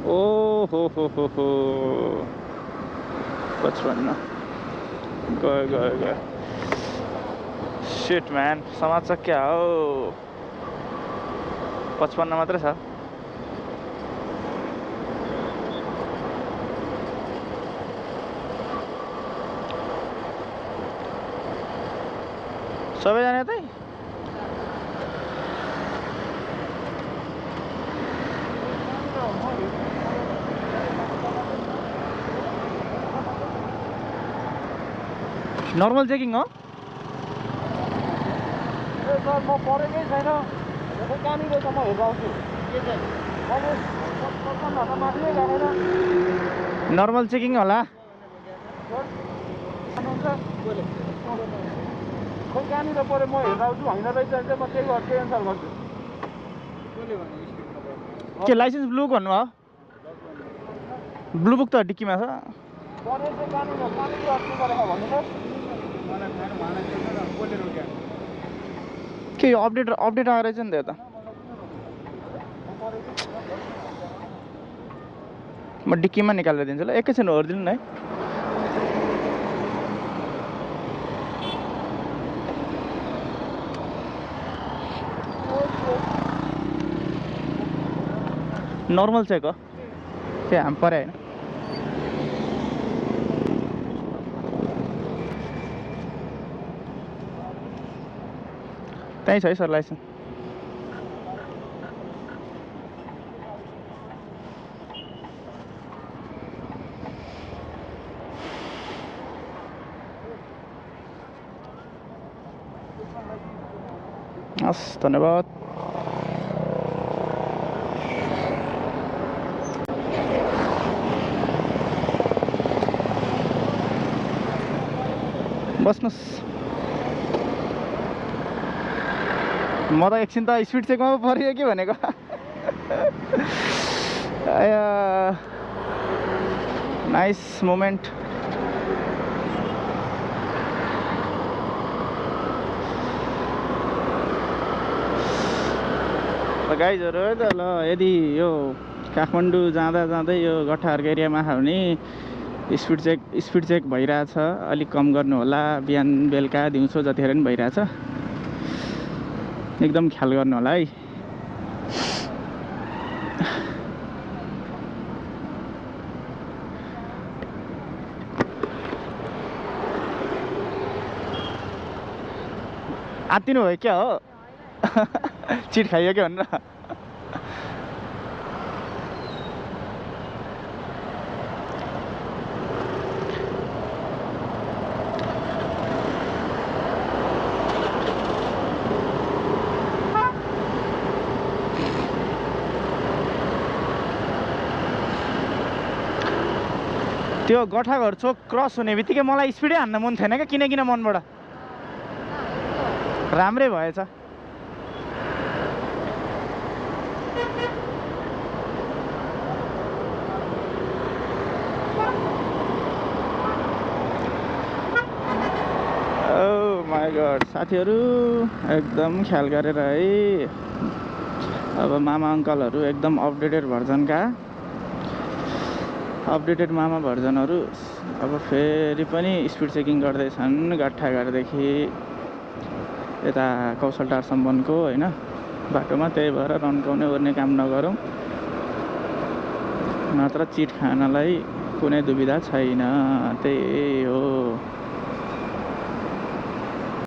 ओ हो 55 गयो गयो गयो शिट म्यान समाज क्या हो 55 मात्रै छ सबैजना यतै नर्मल चेकिङ हो सर म परेकै छैन कहाँनिर त म हेर्दा आउँछु के चाहिँ माथि नै गएको नर्मल चेकिङ होला खोइ कहाँनिर पऱ्यो म हेर्दा आउँछु होइन रहेछ भने चाहिँ म त्यही गर्छु एन्सर गर्छु के लाइसेन्स ब्लू भन्नु हो ब्लू बुक त डिक्कीमा छ परे चाहिँ कहाँनिर अट्नु गरेको भन्नुहोस् के यो अपडेट आएर रहेछ नि त यता म डिक्कीमा निकालेर दिन्छु ल एकैछिन हेरिदिनु न है नर्मल चेक हो त्यही हाम परे होइन त्यहीँ छ है सर लाइसेन्स हस् धन्यवाद बस्नुहोस् म त एकछिन त स्पिड चेकमा पऱ्यो कि भनेको नाइस मोमेन्ट गाइजहरू है त ल यदि यो काठमाडौँ जाँदै यो गट्ठाहरूको एरियामा आयो भने स्पिड चेक भइरहेछ अलिक कम गर्नु होला बिहान बेलुका दिउँसो जतिखेर पनि भइरहेछ एकदम ख्याल गर्नु होला है आत्तिनु भयो क्या हो चिट खाइयो क्या भनेर त्यो गठाघर चोक क्रस हुने बित्तिकै मलाई स्पिडै हान्न मन थिएन क्या किन मनबाट राम्रै भएछ माय गॉड साथीहरू एकदम ख्याल गरेर है अब मामा अङ्कलहरू एकदम अपडेटेड मामा भर्जनहरू अब फेरि पनि स्पिड चेकिङ गर्दैछन् गट्ठाघरदेखि यता कौशल टारसम्मको होइन बाटोमा त्यही भएर रन्काउने ओर्ने काम नगरौँ नत्र चिट खानलाई कुनै दुविधा छैन त्यही हो